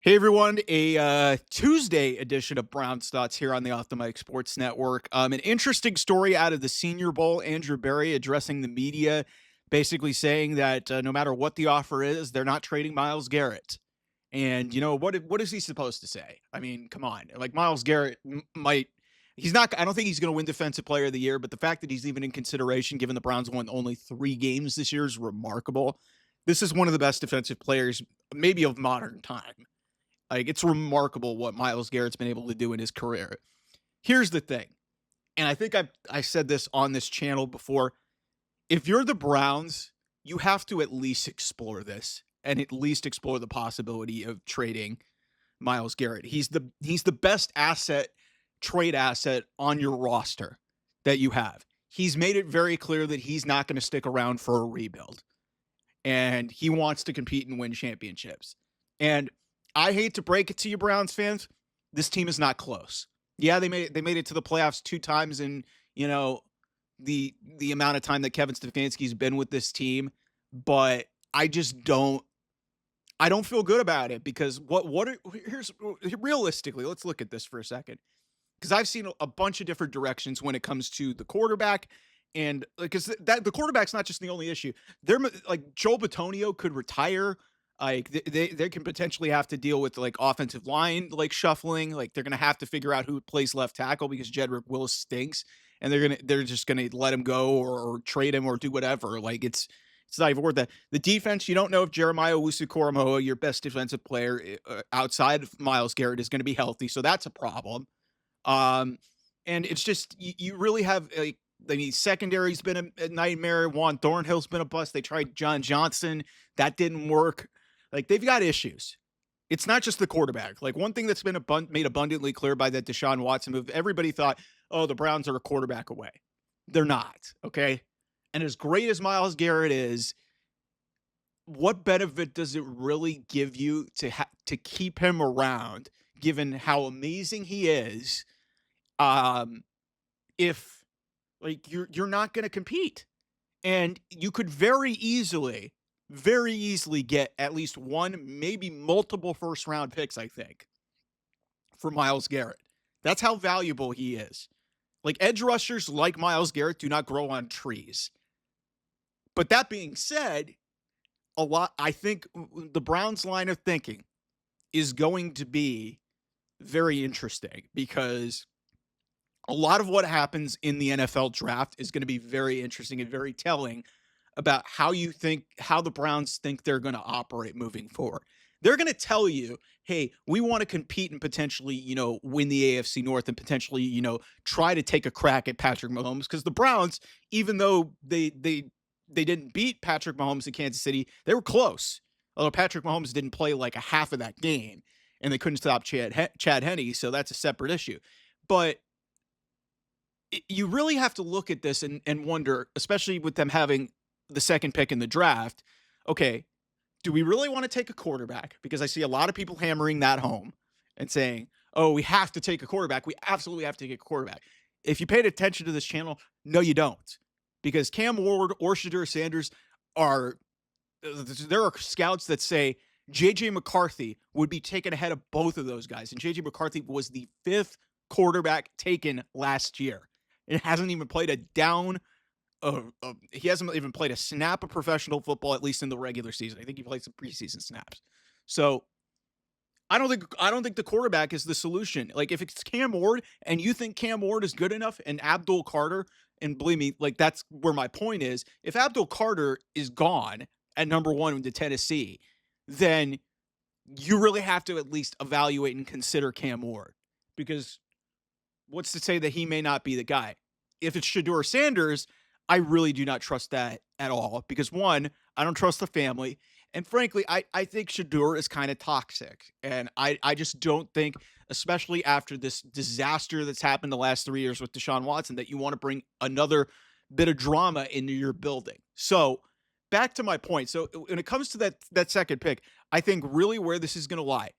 Hey everyone, a Tuesday edition of Brown's Thoughts here on the Off the Mic Sports Network. An interesting story out of the Senior Bowl. Andrew Berry addressing the media, basically saying that no matter what the offer is, they're not trading Myles Garrett. And you know what is he supposed to say? I mean, come on, like Myles Garrett might. He's not. I don't think he's going to win Defensive Player of the Year, but the fact that he's even in consideration, given the Browns won only 3 games this year, is remarkable. This is one of the best defensive players, maybe of modern time. Like, it's remarkable what Myles Garrett's been able to do in his career. Here's the thing, and I think I said this on this channel before. If you're the Browns, you have to at least explore this and at least explore the possibility of trading Myles Garrett. He's the best trade asset on your roster that you have. He's made it very clear that he's not going to stick around for a rebuild, and he wants to compete and win championships. And I hate to break it to you, Browns fans, this team is not close. Yeah, they made it to the playoffs 2 times in, you know, the amount of time that Kevin Stefanski's been with this team, but I don't feel good about it because here's realistically, let's look at this for a second. Because I've seen a bunch of different directions when it comes to the quarterback, and because that the quarterback's not just the only issue. They're like Joel Bitonio could retire. Like they can potentially have to deal with like offensive line like shuffling. Like they're gonna have to figure out who plays left tackle because Jedrick Willis stinks, and they're just gonna let him go or trade him or do whatever. Like it's not even worth that. The defense, you don't know if Jeremiah Owusu-Koramoah, your best defensive player outside of Myles Garrett, is going to be healthy, so that's a problem. Um, and it's just you really have like I mean, secondary's been a nightmare. Juan Thornhill's been a bust. They tried John Johnson, that didn't work. Like they've got issues. It's not just the quarterback. Like one thing that's been made abundantly clear by that Deshaun Watson move, everybody thought, oh, the Browns are a quarterback away. They're not. Okay. And as great as Myles Garrett is, what benefit does it really give you to keep him around, given how amazing he is? Um, if like you're not going to compete, and you could very easily get at least one, maybe multiple first round picks. I think for Myles Garrett, that's how valuable he is. Like edge rushers like Myles Garrett do not grow on trees. But that being said, I think the Browns line of thinking is going to be very interesting because a lot of what happens in the NFL draft is going to be very interesting and very telling about how the Browns think they're going to operate moving forward. They're going to tell you, "Hey, we want to compete and potentially, win the AFC North and potentially, try to take a crack at Patrick Mahomes." Because the Browns, even though they didn't beat Patrick Mahomes in Kansas City, they were close. Although Patrick Mahomes didn't play like a half of that game, and they couldn't stop Chad Henne, so that's a separate issue. But you really have to look at this and wonder, especially with them having the second pick in the draft. Okay, do we really want to take a quarterback? Because I see a lot of people hammering that home and saying, "Oh, we have to take a quarterback. We absolutely have to take a quarterback." If you paid attention to this channel, no, you don't, because Cam Ward or Shadur Sanders are. There are scouts that say JJ McCarthy would be taken ahead of both of those guys, and JJ McCarthy was the 5th quarterback taken last year. It hasn't even played a down he hasn't even played a snap of professional football, at least in the regular season. I think he played some preseason snaps. So I don't think the quarterback is the solution. Like if it's Cam Ward and you think Cam Ward is good enough, and Abdul Carter, and believe me, like that's where my point is. If Abdul Carter is gone at number 1 to Tennessee, then you really have to at least evaluate and consider Cam Ward, because what's to say that he may not be the guy? If it's Shadur Sanders, I really do not trust that at all because one, I don't trust the family. And frankly, I think Shadur is kind of toxic. And I just don't think, especially after this disaster that's happened the last 3 years with Deshaun Watson, that you want to bring another bit of drama into your building. So back to my point. So when it comes to that second pick, I think really where this is going to lie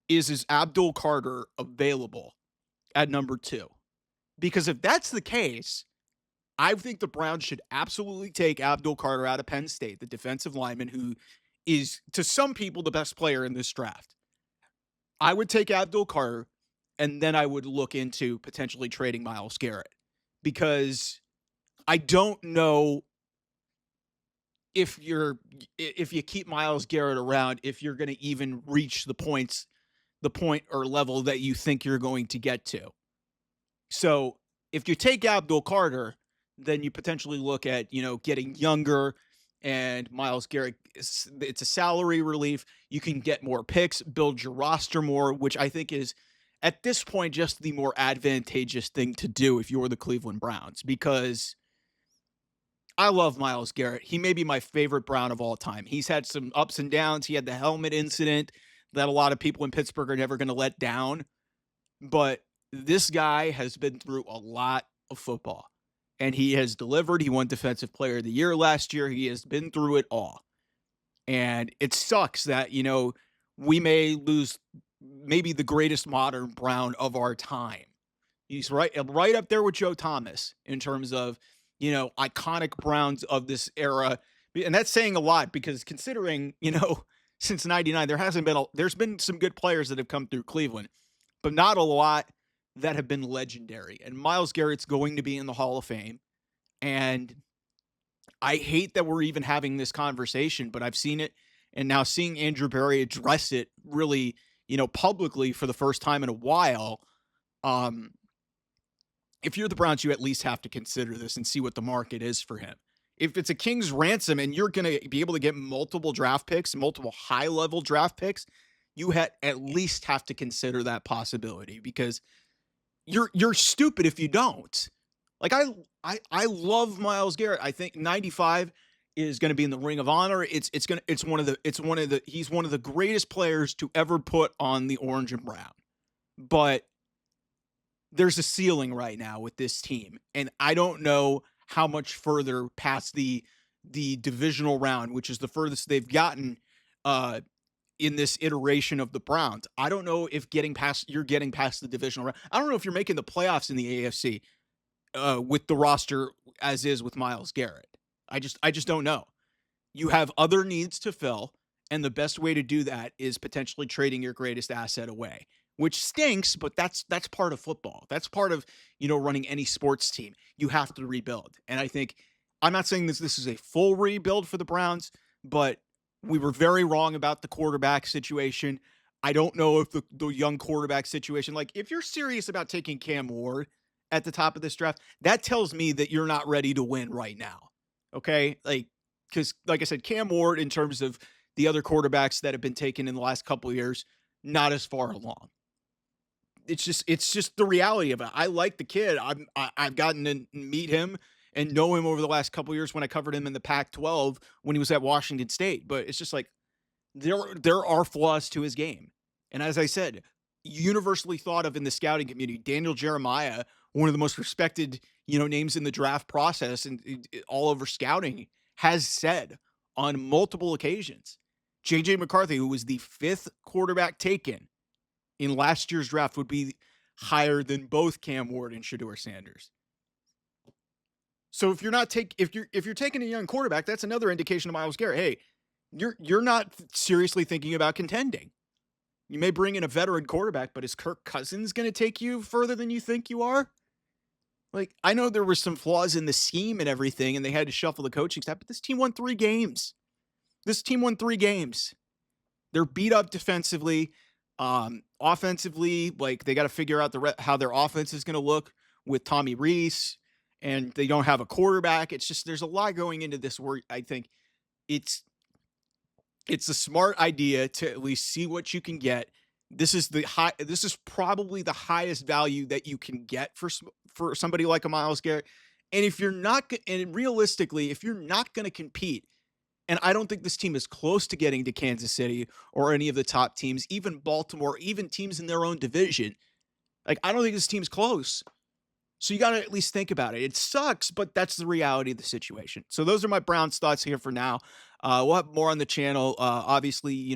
is Abdul Carter available at number 2? Because if that's the case, I think the Browns should absolutely take Abdul Carter out of Penn State, the defensive lineman who is, to some people, the best player in this draft. I would take Abdul Carter, and then I would look into potentially trading Myles Garrett because I don't know if you keep Myles Garrett around, if you're going to even reach the point or level that you think you're going to get to. So if you take Abdul Carter, then you potentially look at, getting younger, and Myles Garrett, it's a salary relief. You can get more picks, build your roster more, which I think is at this point just the more advantageous thing to do if you're the Cleveland Browns, because I love Myles Garrett. He may be my favorite Brown of all time. He's had some ups and downs. He had the helmet incident that a lot of people in Pittsburgh are never going to let down. But this guy has been through a lot of football, and he has delivered. He won Defensive Player of the Year last year. He has been through it all. And it sucks that, we may lose maybe the greatest modern Brown of our time. He's right up there with Joe Thomas in terms of, iconic Browns of this era. And that's saying a lot because considering, since 99, there's been some good players that have come through Cleveland, but not a lot that have been legendary. And Myles Garrett's going to be in the Hall of Fame. And I hate that we're even having this conversation, but I've seen it. And now seeing Andrew Berry address it really, publicly for the first time in a while. If you're the Browns, you at least have to consider this and see what the market is for him. If it's a king's ransom and you're going to be able to get multiple draft picks, multiple high-level draft picks, you at least have to consider that possibility, because you're stupid if you don't. Like I love Myles Garrett. I think 95 is going to be in the Ring of Honor. He's one of the greatest players to ever put on the orange and brown. But there's a ceiling right now with this team, and I don't know how much further past the divisional round, which is the furthest they've gotten in this iteration of the Browns. I don't know if getting past the divisional round. I don't know if you're making the playoffs in the AFC with the roster as is with Myles Garrett. I just don't know. You have other needs to fill, and the best way to do that is potentially trading your greatest asset away, which stinks, but that's part of football. That's part of, running any sports team. You have to rebuild. And I think, I'm not saying this is a full rebuild for the Browns, but we were very wrong about the quarterback situation. I don't know if the young quarterback situation, like if you're serious about taking Cam Ward at the top of this draft, that tells me that you're not ready to win right now. Okay? Because like I said, Cam Ward, in terms of the other quarterbacks that have been taken in the last couple of years, not as far along. It's just the reality of it. I like the kid. I've gotten to meet him and know him over the last couple of years when I covered him in the Pac-12 when he was at Washington State. But it's just like there are flaws to his game. And as I said, universally thought of in the scouting community, Daniel Jeremiah, one of the most respected, names in the draft process and all over scouting, has said on multiple occasions, J.J. McCarthy, who was the 5th quarterback taken in last year's draft, would be higher than both Cam Ward and Shedeur Sanders. So if you're taking a young quarterback, that's another indication of Myles Garrett. Hey, you're not seriously thinking about contending. You may bring in a veteran quarterback, but is Kirk Cousins going to take you further than you think you are? Like, I know there were some flaws in the scheme and everything, and they had to shuffle the coaching staff, but this team won 3 games. They're beat up defensively. Offensively, like, they got to figure out how their offense is going to look with Tommy Rees, and they don't have a quarterback. It's just, there's a lot going into this where I think it's a smart idea to at least see what you can get. This is probably the highest value that you can get for somebody like a Myles Garrett. And realistically, if you're not going to compete, and I don't think this team is close to getting to Kansas City or any of the top teams, even Baltimore, even teams in their own division. Like, I don't think this team's close. So you got to at least think about it. It sucks, but that's the reality of the situation. So those are my Browns thoughts here for now. We'll have more on the channel. Obviously,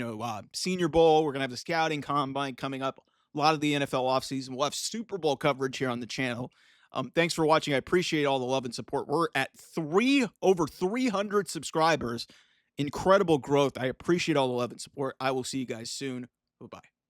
Senior Bowl. We're going to have the scouting combine coming up. A lot of the NFL offseason. We'll have Super Bowl coverage here on the channel. Thanks for watching. I appreciate all the love and support. We're at over 300 subscribers. Incredible growth. I appreciate all the love and support. I will see you guys soon. Bye-bye.